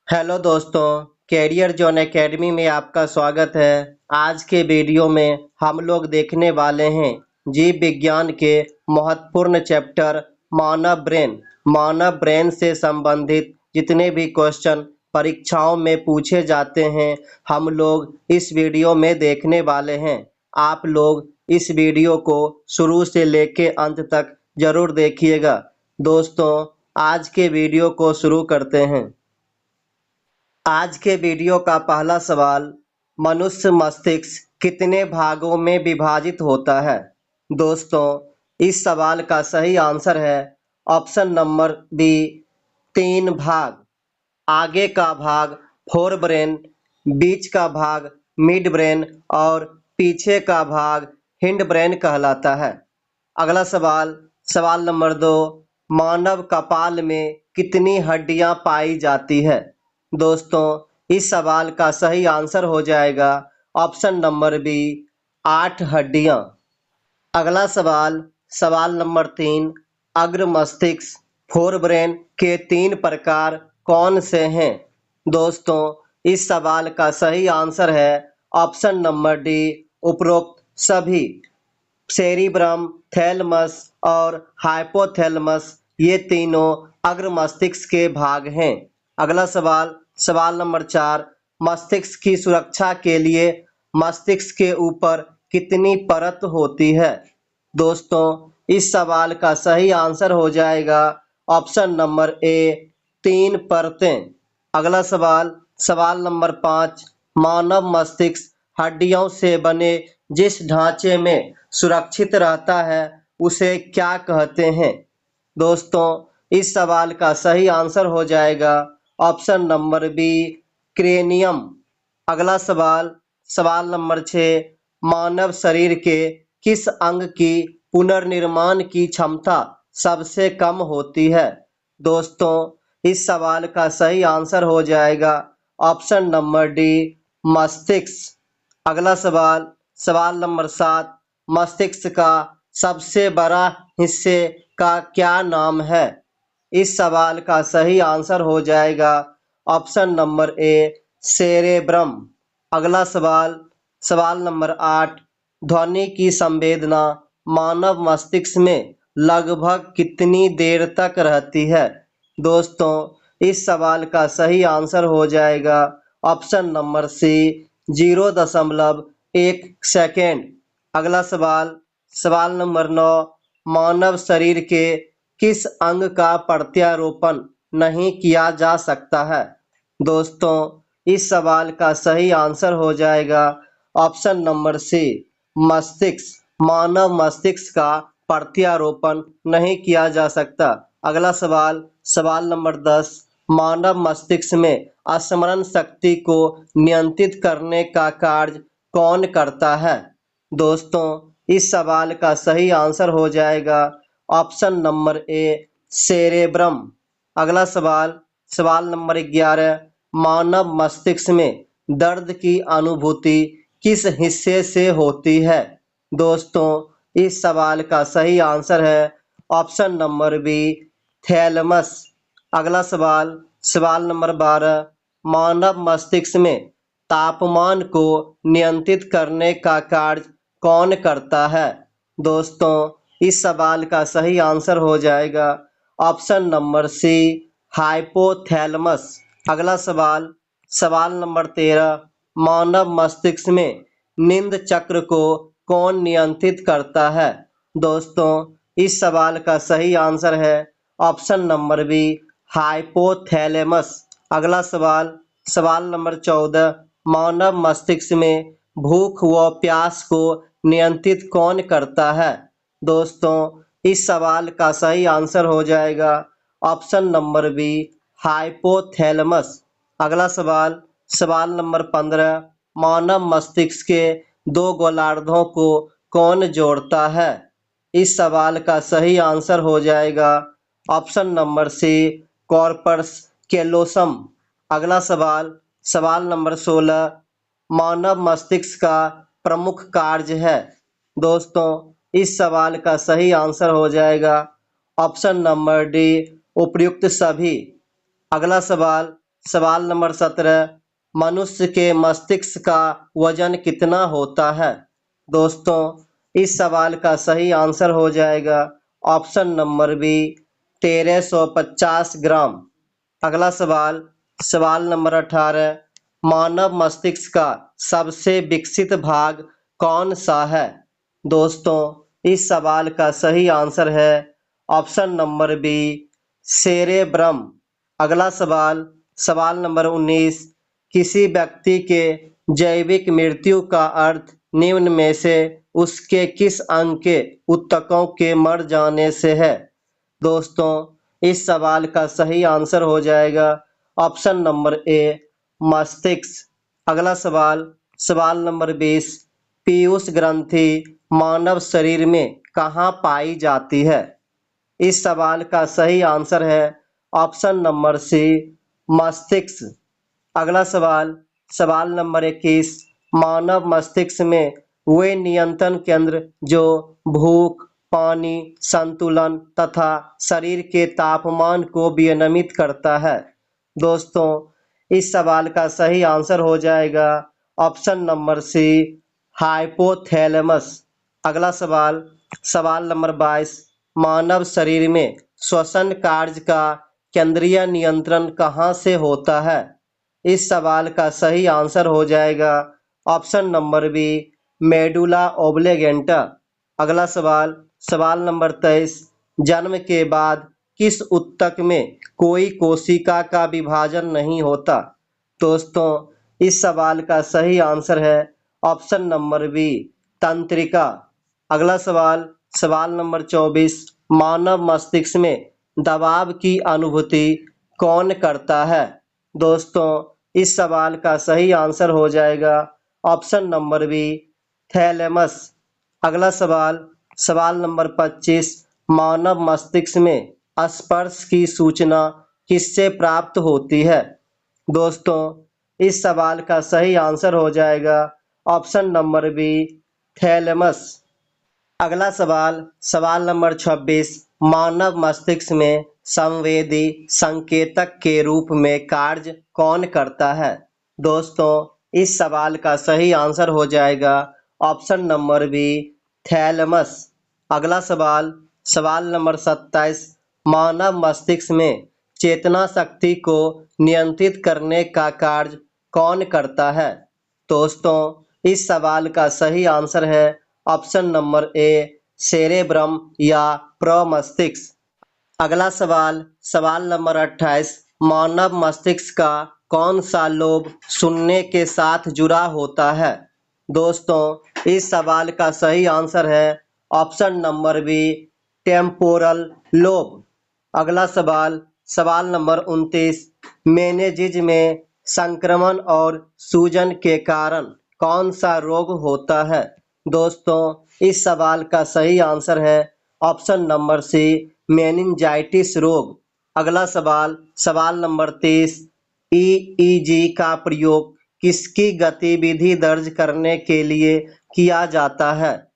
Hello दोस्तों, career zone academy में आपका स्वागत है। आज के वीडियो में हम लोग देखने वाले हैं जीव विज्ञान के महत्वपूर्ण चैप्टर मानव ब्रेन। मानव ब्रेन से संबंधित जितने भी क्वेश्चन परीक्षाओं में पूछे जाते हैं, हम लोग इस वीडियो में देखने वाले हैं। आप लोग इस वीडियो को शुरू से लेके अंत तक जरूर देखिएगा। दोस्तों, आज के वीडियो को शुरू करते हैं। आज के वीडियो का पहला सवाल, मनुष्य मस्तिष्क कितने भागों में विभाजित होता है? दोस्तों, इस सवाल का सही आंसर है ऑप्शन नंबर बी, 3 भाग। आगे का भाग फोर ब्रेन, बीच का भाग मिड ब्रेन और पीछे का भाग हिंड ब्रेन कहलाता है। अगला सवाल, सवाल नंबर 2, मानव कपाल में कितनी हड्डियां पाई जाती है? दोस्तों, इस सवाल का सही आंसर हो जाएगा ऑप्शन नंबर बी, 8 हड्डियां। अगला सवाल, सवाल नंबर 3, अग्र मस्तिष्क फोर ब्रेन के 3 प्रकार कौन से हैं? दोस्तों, इस सवाल का सही आंसर है ऑप्शन नंबर डी, उपरोक्त सभी। सेरिब्रम, थैलमस और हाइपोथैलेमस ये तीनों अग्र मस्तिष्क के भाग हैं। अगला सवाल, सवाल नंबर 4, मस्तिष्क की सुरक्षा के लिए मस्तिष्क के ऊपर कितनी परत होती है? दोस्तों, इस सवाल का सही आंसर हो जाएगा ऑप्शन नंबर ए, 3 परतें। अगला सवाल, सवाल नंबर 5, मानव मस्तिष्क हड्डियों से बने जिस ढांचे में सुरक्षित रहता है उसे क्या कहते हैं? दोस्तों, इस सवाल का सही आंसर हो जाएगा ऑप्शन नंबर बी, क्रेनियम। अगला सवाल, सवाल नंबर 6, मानव शरीर के किस अंग की पुनर्निर्माण की क्षमता सबसे कम होती है? दोस्तों, इस सवाल का सही आंसर हो जाएगा ऑप्शन नंबर डी, मस्तिष्क। अगला सवाल, सवाल नंबर 7, मस्तिष्क का सबसे बड़ा हिस्से का क्या नाम है? इस सवाल का सही आंसर हो जाएगा ऑप्शन नंबर ए, सेरेब्रम। अगला सवाल, सवाल नंबर 8, ध्वनि की संवेदना मानव मस्तिष्क में लगभग कितनी देर तक रहती है? दोस्तों, इस सवाल का सही आंसर हो जाएगा ऑप्शन नंबर सी, 0.1 सेकेंड। अगला सवाल, सवाल नंबर 9, मानव शरीर के किस अंग का प्रत्यारोपण नहीं किया जा सकता है? दोस्तों, इस सवाल का सही आंसर हो जाएगा ऑप्शन नंबर सी, मस्तिष्क। मानव मस्तिष्क का प्रत्यारोपण नहीं किया जा सकता। अगला सवाल, सवाल नंबर 10, मानव मस्तिष्क में स्मरण शक्ति को नियंत्रित करने का कार्य कौन करता है? दोस्तों, इस सवाल का सही आंसर हो जाएगा ऑप्शन नंबर ए, सेरेब्रम। अगला सवाल, सवाल नंबर 11, मानव मस्तिष्क में दर्द की अनुभूति किस हिस्से से होती है? दोस्तों, इस सवाल का सही आंसर है ऑप्शन नंबर बी, थैलेमस। अगला सवाल, सवाल नंबर 12, मानव मस्तिष्क में तापमान को नियंत्रित करने का कार्य कौन करता है? दोस्तों, इस सवाल का सही आंसर हो जाएगा ऑप्शन नंबर सी, हाइपोथैलेमस। अगला सवाल, सवाल नंबर 13, मानव मस्तिष्क में नींद चक्र को कौन नियंत्रित करता है? दोस्तों, इस सवाल का सही आंसर है ऑप्शन नंबर बी, हाइपोथैलेमस। अगला सवाल, सवाल नंबर 14, मानव मस्तिष्क में भूख व प्यास को नियंत्रित कौन करता है? दोस्तों, इस सवाल का सही आंसर हो जाएगा ऑप्शन नंबर बी, हाइपोथैलेमस। अगला सवाल, सवाल नंबर 15, मानव मस्तिष्क के 2 गोलार्धों को कौन जोड़ता है? इस सवाल का सही आंसर हो जाएगा option number C, corpus callosum. अगला सवाल, सवाल नंबर 16, मानव मस्तिष्क का प्रमुख कार्य है? दोस्तों, इस सवाल का सही आंसर हो जाएगा ऑप्शन नंबर डी, उपर्युक्त सभी। अगला सवाल, सवाल नंबर 17, मनुष्य के मस्तिष्क का वजन कितना होता है? दोस्तों, इस सवाल का सही आंसर हो जाएगा ऑप्शन नंबर बी 1350 ग्राम। अगला सवाल, सवाल नंबर 18, मानव मस्तिष्क का सबसे विकसित भाग कौन सा है? दोस्तों, इस सवाल का सही आंसर है ऑप्शन नंबर बी सेरेब्रम। अगला सवाल, सवाल नंबर 19, किसी व्यक्ति के जैविक मृत्यु का अर्थ निम्न में से उसके किस अंग के ऊतकों के मर जाने से है? दोस्तों, इस सवाल का सही आंसर हो जाएगा ऑप्शन नंबर ए मस्तिष्क। अगला सवाल, सवाल नंबर 20, पीयूष ग्रंथि मानव शरीर में कहाँ पाई जाती है? इस सवाल का सही आंसर है ऑप्शन नंबर सी मस्तिष्क। अगला सवाल, सवाल नंबर 21, मानव मस्तिष्क में वे नियंत्रण केंद्र जो भूख, पानी संतुलन तथा शरीर के तापमान को विनियमित करता है? दोस्तों, इस सवाल का सही आंसर हो जाएगा ऑप्शन नंबर सी हाइपोथैलेमस। अगला सवाल, सवाल नंबर 22, मानव शरीर में श्वसन कार्य का केंद्रीय नियंत्रण कहाँ से होता है? इस सवाल का सही आंसर हो जाएगा ऑप्शन नंबर बी मेडुला ओब्लेगेंटा। अगला सवाल, सवाल नंबर 23, जन्म के बाद किस ऊतक में कोई कोशिका का विभाजन नहीं होता? दोस्तों, इस सवाल का सही आंसर है ऑप्शन नंबर बी तंत्रिका। अगला सवाल, सवाल नंबर 24, मानव मस्तिष्क में दबाव की अनुभूति कौन करता है? दोस्तों, इस सवाल का सही आंसर हो जाएगा ऑप्शन नंबर बी थैलेमस। अगला सवाल, सवाल नंबर 25, मानव मस्तिष्क में स्पर्श की सूचना किससे प्राप्त होती है? दोस्तों, इस सवाल का सही आंसर हो जाएगा ऑप्शन नंबर बी थैलेमस। अगला सवाल, सवाल नंबर 26, मानव मस्तिष्क में संवेदी संकेतक के रूप में कार्य कौन करता है? दोस्तों, इस सवाल का सही आंसर हो जाएगा ऑप्शन नंबर बी थैलेमस। अगला सवाल, सवाल नंबर 27, मानव मस्तिष्क में चेतना शक्ति को नियंत्रित करने का कार्य कौन करता है? दोस्तों, इस सवाल का सही आंसर है ऑप्शन नंबर ए सेरेब्रम या प्रमस्तिष्क। अगला सवाल, सवाल नंबर 28, मानव मस्तिष्क का कौन सा लोब सुनने के साथ जुड़ा होता है? दोस्तों, इस सवाल का सही आंसर है option number B temporal lobe. अगला सवाल, सवाल नंबर 29, मेनिंजेस में संक्रमण और सूजन के कारण कौन सा रोग होता है? दोस्तों, इस सवाल का सही आंसर है ऑप्शन नंबर सी मेनिंजाइटिस रोग। अगला सवाल, सवाल नंबर 30, ईईजी का प्रयोग किसकी गतिविधि दर्ज करने के लिए किया जाता है?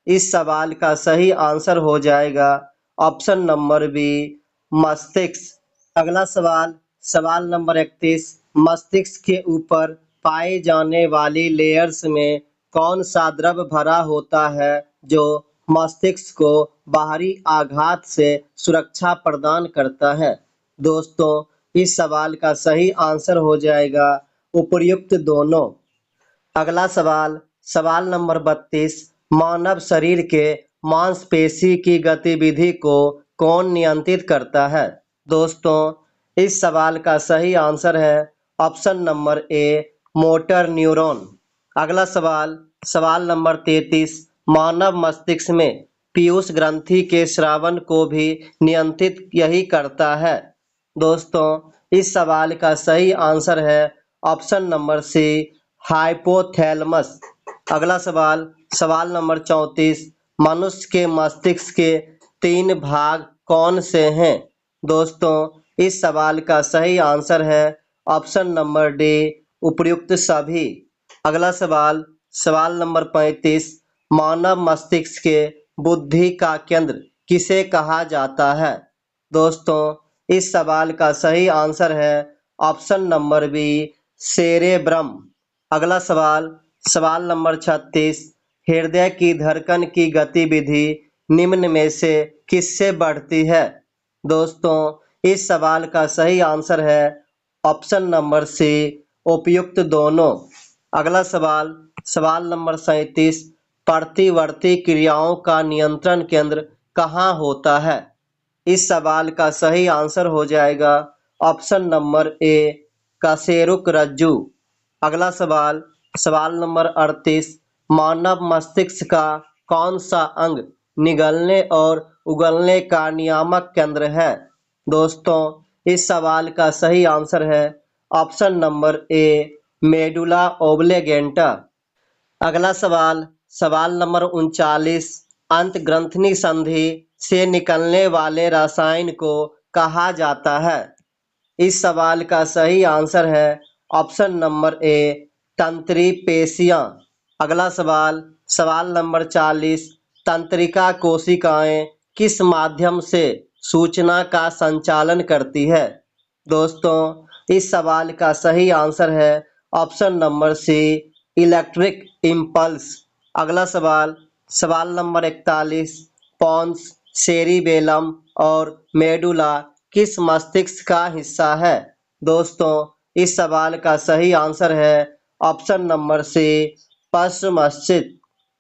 इस सवाल का सही आंसर हो जाएगा ऑप्शन नंबर बी मस्तिष्क। अगला सवाल, सवाल नंबर 31, मस्तिष्क के ऊपर पाए जाने वाली लेयर्स में कौन सा द्रव भरा होता है जो मस्तिष्क को बाहरी आघात से सुरक्षा प्रदान करता है? दोस्तों, इस सवाल का सही आंसर हो जाएगा उपर्युक्त दोनों। अगला सवाल, सवाल नंबर 32, मानव शरीर के मांसपेशी की गतिविधि को कौन नियंत्रित करता है? दोस्तों, इस सवाल का सही आंसर है option number A motor neuron. अगला सवाल, सवाल नंबर 33, मानव मस्तिष्क में पीयूष ग्रंथि के स्रावन को भी नियंत्रित यही करता है। दोस्तों, इस सवाल का सही आंसर है ऑप्शन नंबर सी हाइपोथैलेमस। अगला सवाल, सवाल नंबर 34, मनुष्य के मस्तिष्क के 3 भाग कौन से हैं? दोस्तों, इस सवाल का सही आंसर है ऑप्शन नंबर डी उपर्युक्त सभी। अगला सवाल, सवाल नंबर 35, मानव मस्तिष्क के बुद्धि का केंद्र किसे कहा जाता है? दोस्तों, इस सवाल का सही आंसर है ऑप्शन नंबर बी सेरेब्रम। अगला सवाल, सवाल नंबर 36, हृदय की धड़कन की गतिविधि निम्न में से किससे बढ़ती है? दोस्तों, इस सवाल का सही आंसर है ऑप्शन नंबर सी, उपयुक्त दोनों। अगला सवाल, सवाल नंबर 37, प्रतिवर्ती क्रियाओं का नियंत्रण केंद्र कहाँ होता है? इस सवाल का सही आंसर हो जाएगा ऑप्शन नंबर ए, कशेरुक रज्जु। अगला सवाल, सवाल नंबर 38, मानव मस्तिष्क का कौन सा अंग निगलने और उगलने का नियामक केंद्र है? दोस्तों, इस सवाल का सही आंसर है ऑप्शन नंबर ए, मेडुला ओब्लेगेंटा। अगला सवाल, सवाल नंबर 39, अंतःग्रंथनी संधि से निकलने वाले रसायन को कहा जाता है? इस सवाल का सही आंसर है ऑप्शन नंबर ए, तंत्री पेशियां। अगला सवाल, सवाल नंबर 40, तंत्रिका कोशिकाएं किस माध्यम से सूचना का संचालन करती है? दोस्तों, इस सवाल का सही आंसर है option number C, electric impulse. अगला सवाल, सवाल नंबर 41, पॉन्स, सेरिबेलम और मेडुला किस मस्तिष्क का हिस्सा है? दोस्तों, इस सवाल का सही आंसर है ऑप्शन नंबर सी, पश्च मस्तिष्क।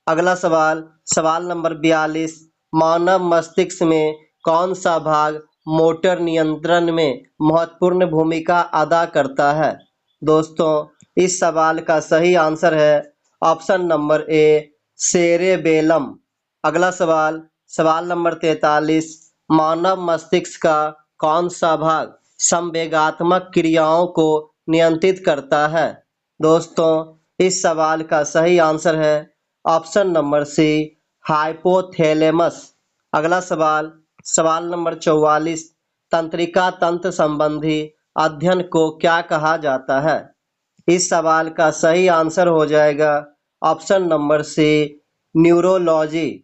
अगला सवाल, सवाल नंबर 42, मानव मस्तिष्क में कौन सा भाग मोटर नियंत्रण में महत्वपूर्ण भूमिका अदा करता है? दोस्तों, इस सवाल का सही आंसर है ऑप्शन नंबर ए, सेरेबेलम। अगला सवाल, सवाल नंबर 43, मानव मस्तिष्क का कौन सा भाग संवेगात्मक क्रियाओं को नियंत्रित करता है? दोस्तों, इस सवाल का सही आंसर है ऑप्शन नंबर सी, हाइपोथैलेमस। अगला सवाल, सवाल नंबर 44, तंत्रिका तंत्र संबंधी अध्ययन को क्या कहा जाता है? इस सवाल का सही आंसर हो जाएगा ऑप्शन नंबर सी, न्यूरोलॉजी।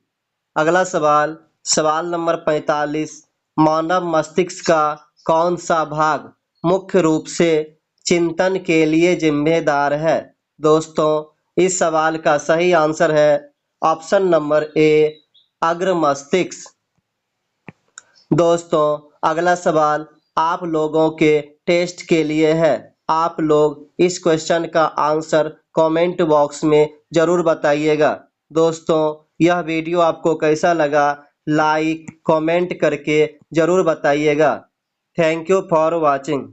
अगला सवाल, सवाल नंबर 45, मानव मस्तिष्क का कौन सा भाग मुख्य रूप से चिंतन के लिए जिम्मेदार है? दोस्तों, इस सवाल का सही आंसर है ऑप्शन नंबर ए, अग्र मस्तिष्क। दोस्तों, अगला सवाल आप लोगों के टेस्ट के लिए है। आप लोग इस क्वेश्चन का आंसर कमेंट बॉक्स में ज़रूर बताइएगा। दोस्तों, यह वीडियो आपको कैसा लगा, लाइक कमेंट करके ज़रूर बताइएगा। Thank you for watching.